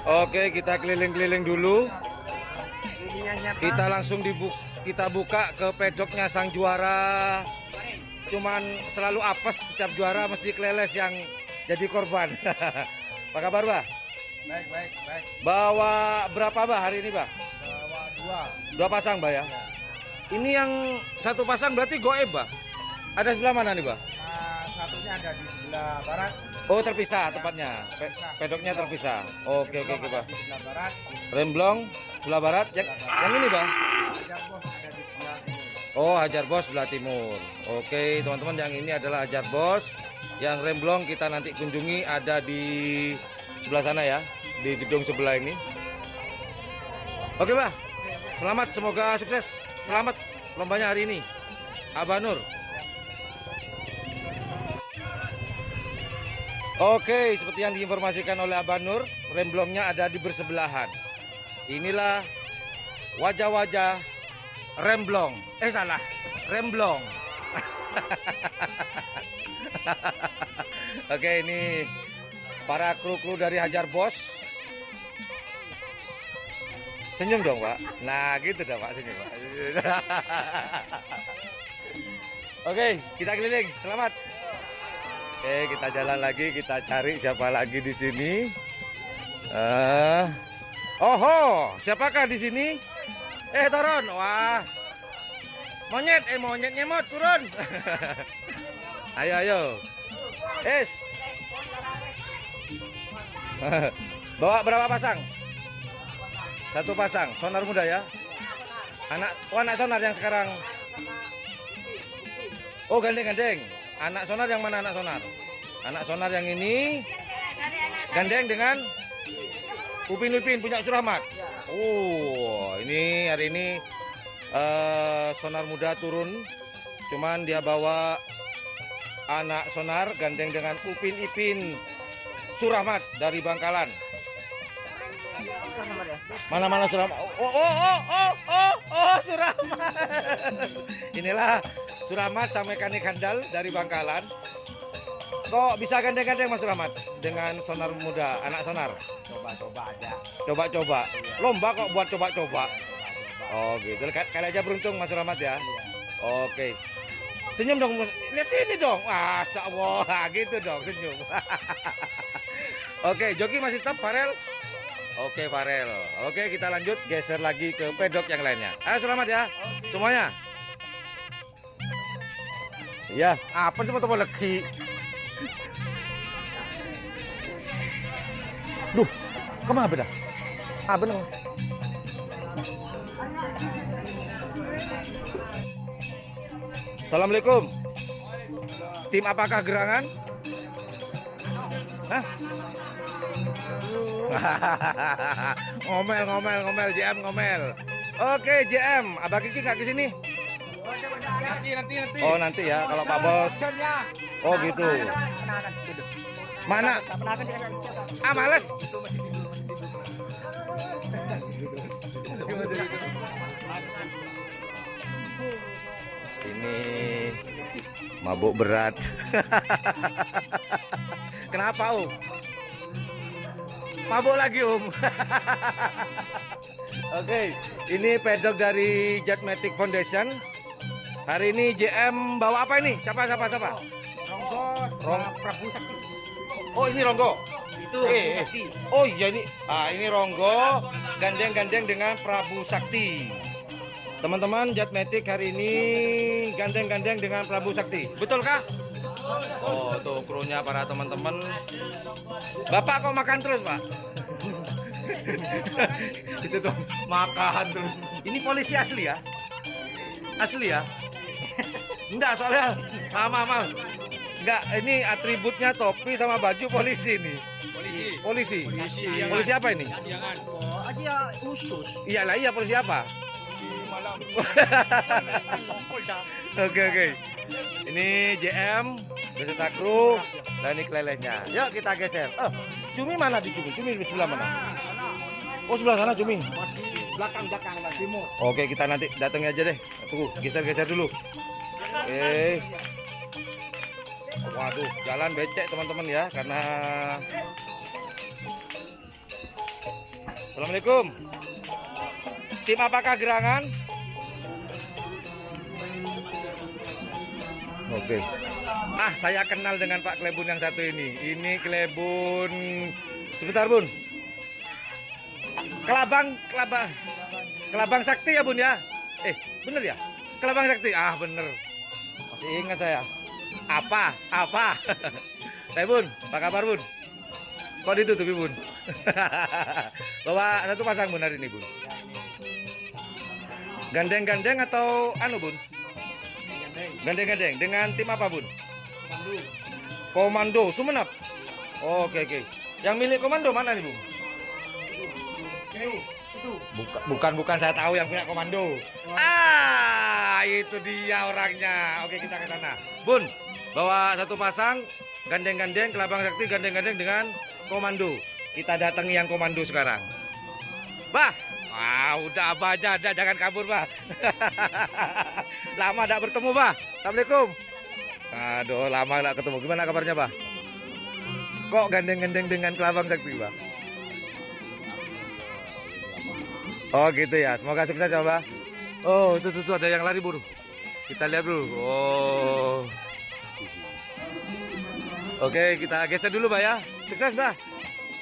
Oke, kita keliling-keliling dulu. Kita langsung kita buka ke pedoknya sang juara. Cuman selalu apes, setiap juara mesti Kleles yang jadi korban. Apa kabar, Bah? Baik. Bawa berapa, Bah, hari ini, Bah? Bawa Dua pasang, Bah, ya? Ini yang satu pasang berarti goib, Bah? Ada sebelah mana nih, Bah? satunya ada di sebelah barat. Oh, terpisah tempatnya. Pedoknya terpisah. Oke, Bah. Di sebelah barat. Remblong sebelah barat. Yang ini, Bah? Hajar Bos ada di sebelah timur. Oh, Hajar Bos sebelah timur. Oke, teman-teman, yang ini adalah Hajar Bos. Yang Remblong kita nanti kunjungi ada di sebelah sana ya, di gedung sebelah ini. Oke, Bah. Selamat, semoga sukses. Selamat lombanya hari ini. Abah Nur. Oke, seperti yang diinformasikan oleh Abah Nur, remblongnya ada di bersebelahan. Inilah wajah-wajah remblong. Salah, remblong. Oke, ini para kru-kru dari Hajar Bos. Senyum dong, Pak. Nah, gitu dong, Pak. Senyum, Pak. Oke, kita keliling. Selamat. Oke, kita jalan lagi, kita cari siapa lagi di sini. Oho, siapakah di sini? Turun. Wah. Monyet, monyet nyemot, turun. Ayo. Bawa berapa pasang? Satu pasang, sonar muda ya. Anak sonar yang sekarang. Oh, gandeng. Anak sonar yang mana anak sonar? Anak sonar yang ini gandeng dengan Upin punya Surahmat. Oh, ini hari ini sonar muda turun. Cuman dia bawa anak sonar gandeng dengan Upin Surahmat dari Bangkalan. Mana Surahmat? Oh, Surahmat. Inilah Surahmat sama mekanik handal dari Bangkalan. Kok bisa gandeng-gandeng Mas Surahmat dengan sonar muda, anak sonar? Coba-coba aja. Coba-coba. Lomba kok buat coba-coba. Oh, gitu. Kali aja beruntung Mas Surahmat ya. Oke. Senyum dong. Lihat sini dong. Masa Allah, gitu dong, senyum. Oke, joki masih tetap Farel. Oke, Farel. Oke, kita lanjut geser lagi ke pedok yang lainnya. Ayo, selamat ya semuanya. Ya, apa sih mau lagi? Duh, kemana beda? Bener. Assalamualaikum. Tim apakah gerangan? Hah? ngomel JM ngomel. Oke, JM, Abah Kiki nggak ke sini? Nanti. Oh, nanti ya kalau Pak Bos. Oh, gitu. Mana? Males. Ini mabuk berat. Kenapa, Om? Mabuk lagi, Om. Oke, ini pedok dari Jetmatic Foundation. Hari ini JM bawa apa ini? Siapa? Ronggo Prabu Sakti. Oh, ini Ronggo. Itu Sakti. Oh iya ini. Ini Ronggo gandeng dengan Prabu Sakti. Teman-teman, Jetmatic hari ini gandeng dengan Prabu Sakti. Betulkah? Oh, tuh krunya para teman-teman. Bapak kok makan terus, Pak? Itu tuh makan terus. Ini polisi asli ya? Asli ya? Enggak, soalnya maaf. Enggak, ini atributnya topi sama baju polisi nih. Polisi apa ini? Aja khusus. Iyalah, iya polisi apa? Oke. Ini JM beserta kru dan ini kelelehnya. Yuk kita geser. Cumi mana di Cumi? Cumi di sebelah mana? Oh, sebelah sana Cumi. Masih belakang timur. Oke, kita nanti datang aja deh. Tunggu, geser dulu. Oke. Waduh, jalan becek teman-teman ya, karena Assalamualaikum. Tim apakah gerangan? Oke. Ah, saya kenal dengan Pak Klebun yang satu ini. Ini Klebun. Sebentar, Bun. Kelabang Sakti ya, Bun ya? Bener ya? Kelabang Sakti. Ah, bener. Masih ingat saya. Apa? Bun, apa kabar, Bun? Kok ditutupi, Bun? Bawa satu pasang, Bun, hari ini, Bun. Gandeng-gandeng atau anu, Bun? Gandeng-gandeng. Dengan tim apa, Bun? Komando Sumenep. Oke. Yang milik komando mana nih, Bun? Bukan saya tahu yang punya komando. Itu dia orangnya. Oke, kita ke sana. Bun, bawa satu pasang gandeng-gandeng Kelabang Sakti, gandeng-gandeng dengan komando. Kita datangi yang komando sekarang. Bah, udah Abah aja, jangan kabur, Bah. Lama tidak bertemu, Bah. Assalamualaikum. Aduh, lama tidak ketemu. Gimana kabarnya, Bah? Kok gandeng-gandeng dengan Kelabang Sakti, Bah? Oh gitu ya, semoga sukses ya, Bah. Oh itu ada yang lari, Bro. Kita lihat, Bro. Oh. Oke, kita geser dulu, Bah ya. Sukses, Bah.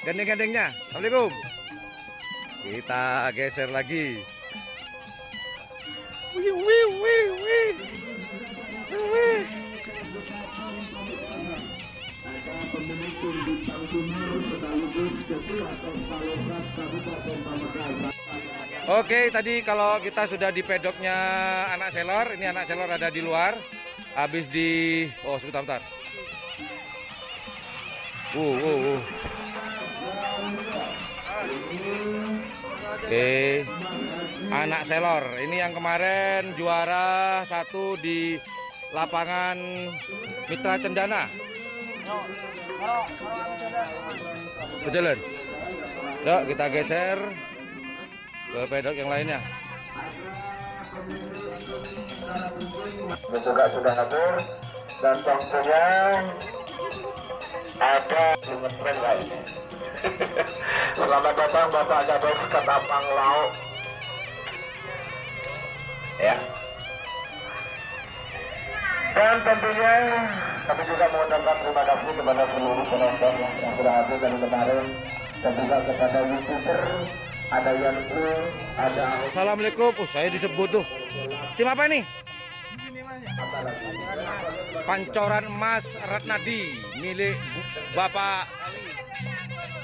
Gandeng-gandengnya. Assalamualaikum. Kita geser lagi. Wih. Oke, tadi kalau kita sudah di pedoknya anak selor, ini anak selor ada di luar. Habis di sebentar. Oke, anak selor ini yang kemarin juara 1 di lapangan Mitra Cendana. Berjalan. Yuk kita geser ke pedok yang lainnya. Ini juga sudah hadir dan tentunya ada dengan lainnya. Selamat datang Bapak Gades Ketapang Laut. Ya. Dan tentunya kami juga mengucapkan terima kasih kepada seluruh penonton yang sudah hadir dari kemarin dan juga kepada YouTuber, ada yang ada. Assalamualaikum. Saya disebut tuh. Tim apa ini? Pancoran Emas Ratnadi milik Bapak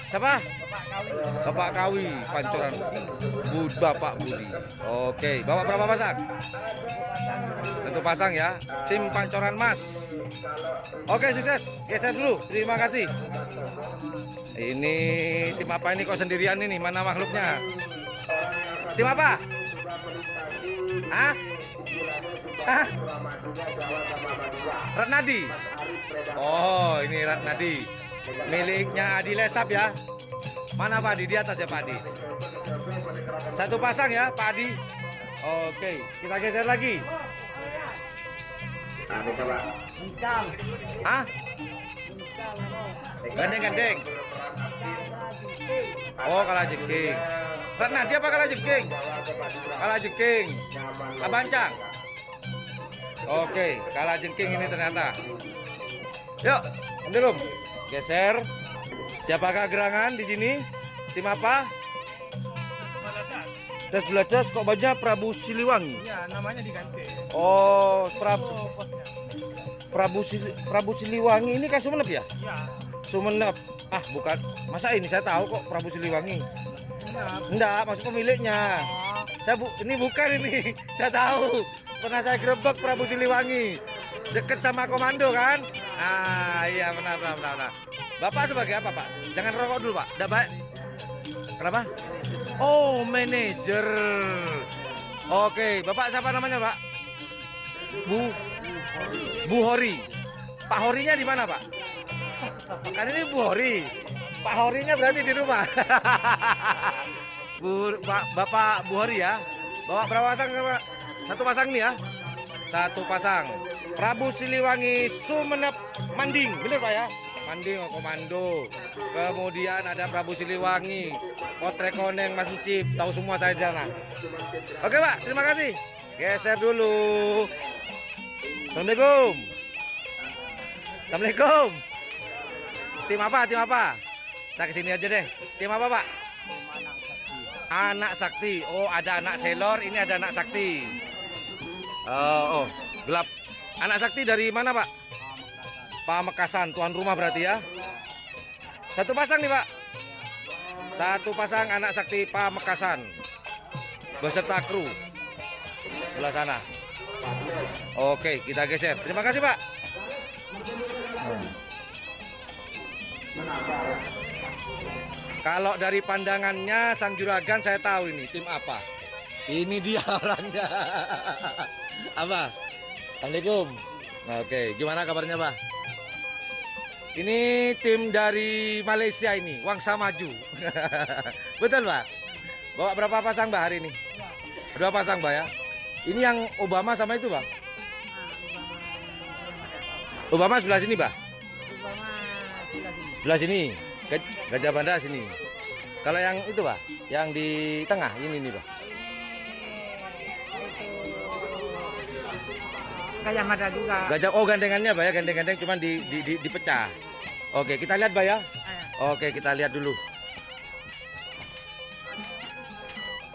siapa? Bapak Kawi, Pancoran Bapak Budi. Oke, bawa berapa pasang? Satu pasang ya. Tim Pancoran Emas. Oke, sukses. Geser dulu. Terima kasih. Ini tim apa ini kok sendirian ini? Mana makhluknya? Tim apa? Hah? Ratnadi. Oh, ini Ratnadi. Miliknya Adi Lesap ya. Mana Pak Adi? Di atas ya Pak Adi. Satu pasang ya Pak Adi. Oke, kita geser lagi. Hah? Gandeng-gandeng. Oh, kalah jengking. Ratnadi apa kalah jengking? Kalah jengking. Kabancang. Oke, kalah jengking ini ternyata. Yuk, belum. Geser. Siapakah gerangan di sini? Tim apa? Das Beladas kok baca Prabu Siliwangi? Ya, namanya diganti. Oh, Prabu Siliwangi ini kan Sumenep ya? Ya. Sumenep. Ah, bukan. Masa ini saya tahu kok Prabu Siliwangi. Enggak, maksud pemiliknya. Ini bukan ini. Saya tahu. Pernah saya gerebek Prabu Siliwangi. Deket sama komando kan? Ah, iya benar. Bapak sebagai apa, Pak? Jangan rokok dulu, Pak. Udah baik. Kenapa? Oh, manajer. Oke, Bapak siapa namanya, Pak? Bu Hori. Pak Horinya di mana, Pak? Kan ini Bu Hori. Pak Horinya berarti di rumah. Bapak Bu Hori ya. Bawa berapa pasang, Pak? Satu pasang nih ya. Satu pasang. Prabu Siliwangi Sumenep Manding. Bener, Pak ya? Manding komando. Kemudian ada Prabu Siliwangi, Potrek Koneng, Mas Encip, tahu semua saya di sana. Oke Pak, terima kasih. Geser dulu. Assalamualaikum. Assalamualaikum. Tim apa? Tim apa? Kita kesini aja deh. Tim apa Pak? Anak Sakti. Oh, ada anak Selor, ini ada anak Sakti. Oh, gelap. Anak Sakti dari mana Pak? Pamekasan, tuan rumah berarti ya. Satu pasang nih Pak. Satu pasang anak Sakti Pamekasan beserta kru sebelah sana. Oke, kita geser. Terima kasih Pak. Kalau dari pandangannya sang juragan saya tahu ini tim apa. Ini dia orangnya. Apa? Assalamualaikum. Oke, gimana kabarnya Pak? Ini tim dari Malaysia ini, Wangsa Maju. Betul Pak? Bawa berapa pasang Mbak hari ini? 2 pasang Mbak ya? Ini yang Obama sama itu Pak? Obama sebelah sini Pak? Sebelah sini. Gajah Banda sini. Kalau yang itu Pak? Yang di tengah ini nih Pak? Gajah Mada juga. Gajah, oh gandengannya Pak ya, gandeng-gandeng cuman dipecah. Oke, kita lihat Pak ya. Oke, kita lihat dulu.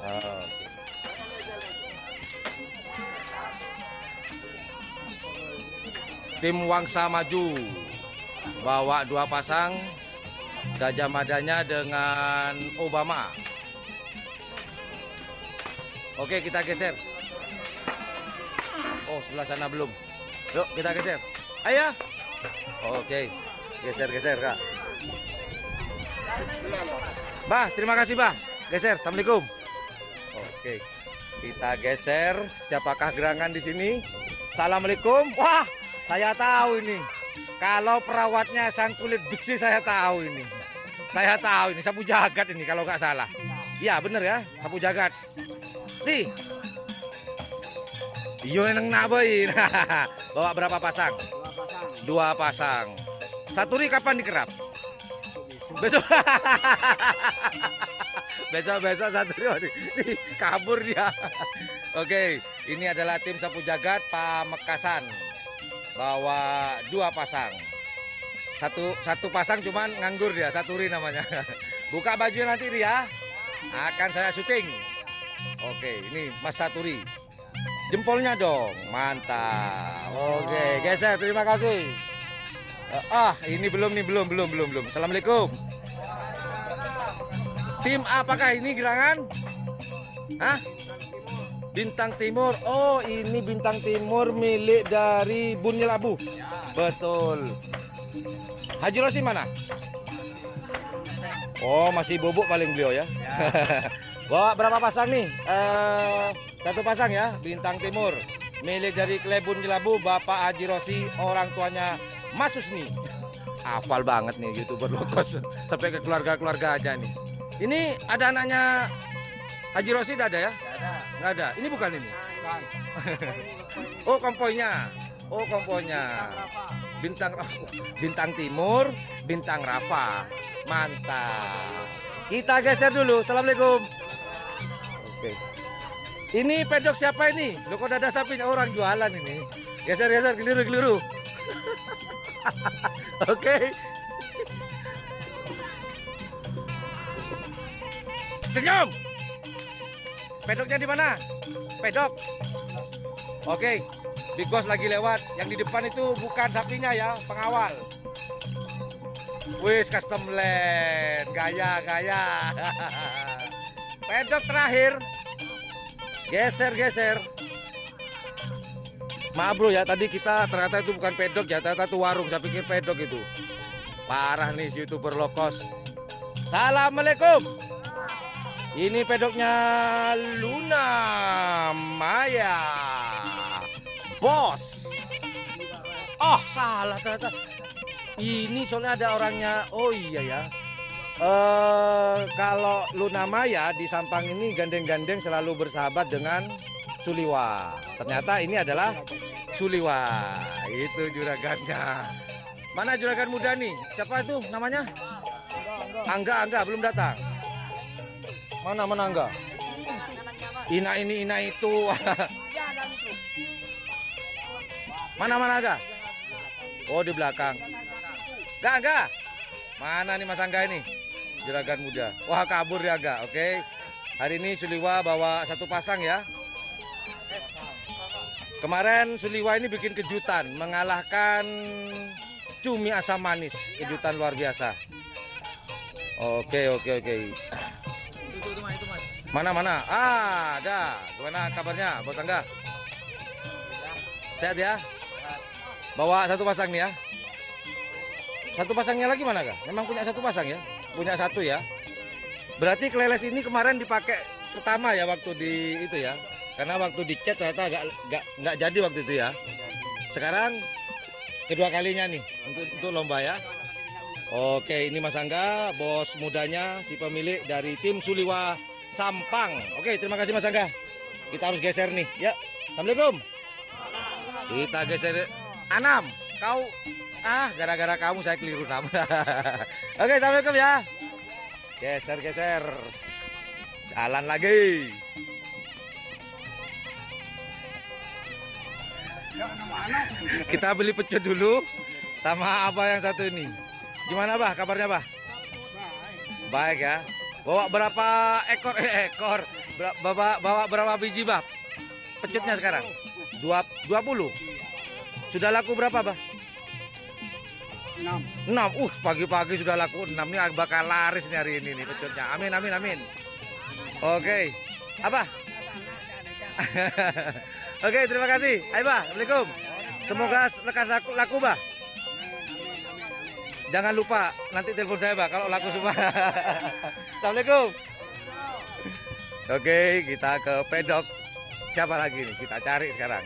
Oke. Tim Wangsa Maju bawa 2 pasang Gajah Madanya dengan Obama. Oke, kita geser. Oh, sebelah sana belum. Yuk, kita geser. Ayo. Oke. Geser Kak. Bah, terima kasih Bah. Geser. Assalamualaikum. Oke. Kita geser. Siapakah gerangan di sini? Assalamualaikum. Wah, saya tahu ini. Kalau perawatnya sang kulit besi saya tahu ini. Saya tahu ini sapu jagat ini kalau nggak salah. Iya bener ya, sapu jagat. Nih. Iyo neng nabain. Bawa berapa pasang? 2 pasang. Saturi kapan dikerap? Besok. Besok Saturi kabur dia. Oke, ini adalah tim sapu jagat Pamekasan. Bawa 2 pasang. Satu pasang cuman nganggur dia, Saturi namanya. Buka baju nanti dia. Akan saya syuting. Oke, ini Mas Saturi. Jempolnya dong, mantap. Oke, geser, terima kasih. Ini belum. Assalamualaikum. Tim apakah ini gerangan? Hah? Bintang Timur. Oh, ini Bintang Timur milik dari Bunyel Abu. Betul. Haji Rosi mana? Oh, masih bubuk paling beliau ya. Bawa berapa pasang nih? 1 pasang ya, Bintang Timur. Milik dari Klebun Jelabu, Bapak Haji Rosi, orang tuanya Mas Susni. Hafal banget nih YouTuber lokos. Sampai ke keluarga-keluarga aja nih. Ini ada anaknya Haji Rosi ada ya? Nggak ada. Ini bukan ini? Oh, kompoinya. Oh, kompoinya. Bintang Timur, Bintang Rafa. Mantap. Kita geser dulu. Assalamualaikum. Oke. Ini pedok siapa ini? Loh kok ada sapinya orang jualan ini. Geser keliru. Oke. Senyum. Pedoknya di mana? Pedok. Oke. Big Boss lagi lewat. Yang di depan itu bukan sapinya ya, pengawal. Wis custom land. Gaya. Pedok terakhir. Geser. Maaf bro ya, tadi kita ternyata itu bukan pedok ya, ternyata itu warung. Saya pikir pedok itu. Parah nih YouTuber low cost. Assalamualaikum. Ini pedoknya Luna Maya Bos. Oh salah ternyata. Ini soalnya ada orangnya. Oh iya ya. Kalau Luna Maya di Sampang ini gandeng-gandeng selalu bersahabat dengan Suliwa. Ternyata ini adalah Suliwa. Itu juragannya. Mana juragan muda nih? Siapa itu namanya? Angga belum datang. Mana Angga? Ina ini, Ina itu. Mana Angga? Oh, di belakang. Angga. Mana nih Mas Angga ini? Juragan muda. Wah, kabur ya Angga. Oke. Hari ini Suliwa bawa satu pasang ya. Kemarin Suliwa ini bikin kejutan, mengalahkan Cumi Asam Manis. Kejutan luar biasa. Oke. Mana? Ada. Gimana kabarnya, Bos Angga? Sehat ya? Bawa satu pasang nih ya. Satu pasangnya lagi mana, Kak? Memang punya satu pasang ya? Punya satu ya. Berarti keleles ini kemarin dipakai pertama ya waktu di itu ya. Karena waktu dicat ternyata nggak jadi waktu itu ya. Sekarang kedua kalinya nih untuk lomba ya. Oke, ini Mas Angga, bos mudanya, si pemilik dari tim Suliwa Sampang. Oke, terima kasih Mas Angga. Kita harus geser nih, ya. Assalamualaikum. Kita geser. Anam, kau gara-gara kamu saya keliru nama. Oke, assalamualaikum ya. Geser. Jalan lagi. Kita beli pecut dulu sama apa yang satu ini. Gimana Bah, kabarnya Bah? Baik ya. Bawa berapa ekor? Bawa berapa biji Bah? Pecutnya sekarang? 20. Sudah laku berapa Bah? 6. Pagi-pagi sudah laku 6. Ini bakal laris nih hari ini nih pecutnya. Amin. Oke. Apa? Oke, terima kasih. Ayo Bah, Assalamualaikum. Semoga lekas laku Bah. Jangan lupa nanti telepon saya Bah kalau laku semua. Assalamualaikum. Oke, kita ke pedok. Siapa lagi nih? Kita cari sekarang.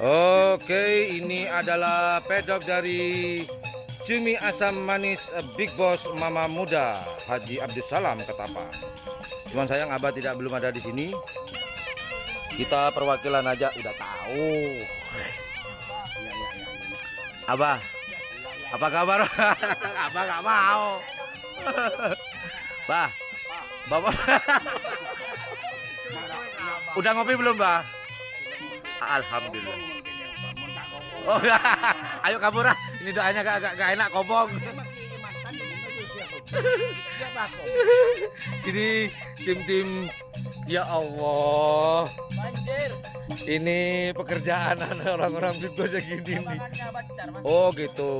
Oke, ini adalah pedok dari Cumi Asam Manis Big Boss Mama Muda Haji Abdus Salam Ketapang. Cuman sayang Abah belum ada di sini. Kita perwakilan aja udah tahu. Abah, apa kabar? Abah nggak mau. Bah, Bapak udah ngopi belum Bah? Alhamdulillah. Oh, ayo kabur ah. Ini doanya gak enak kobong. Ini tim ya Allah. Ini pekerjaan orang-orang Big Boss gini nih. Oh gitu.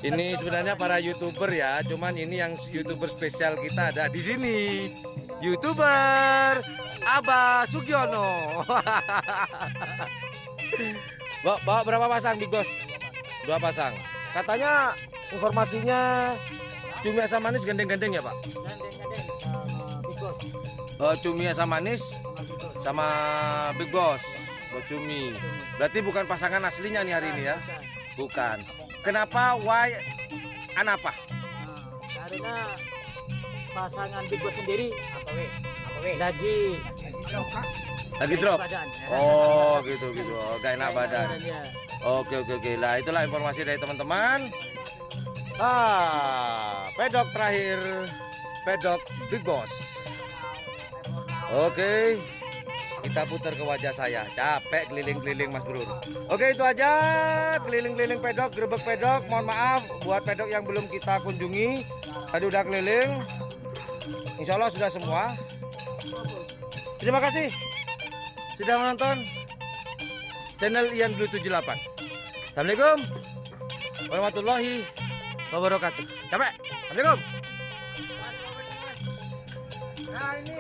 Ini sebenarnya para YouTuber ya, cuman ini yang YouTuber spesial kita ada di sini. YouTuber Abah Sugiono. Bawa berapa pasang Big Boss? 2 pasang. Katanya informasinya Cumi Asam Manis gandeng-gandeng ya Pak? Gandeng-gandeng sama Big Boss. Cumi Asam Manis sama Big Boss. Cumi. Berarti bukan pasangan aslinya nih hari ini ya? Bukan. Kenapa? Why? Anapa? Karena pasangan Big Boss sendiri lagi drop. Oh gitu. Oh, gak enak badan. Oke. Lah itulah informasi dari teman-teman. Pedok terakhir, pedok Big Boss. Oke, kita putar ke wajah saya. Capek keliling-keliling Mas Bro. Oke, itu aja keliling-keliling pedok, grebek pedok. Mohon maaf buat pedok yang belum kita kunjungi. Tadi udah keliling. Insya Allah sudah semua. Terima kasih sudah menonton channel Ian Blue 78. Assalamualaikum warahmatullahi wabarakatuh. Capek. Assalamualaikum. Nah ini.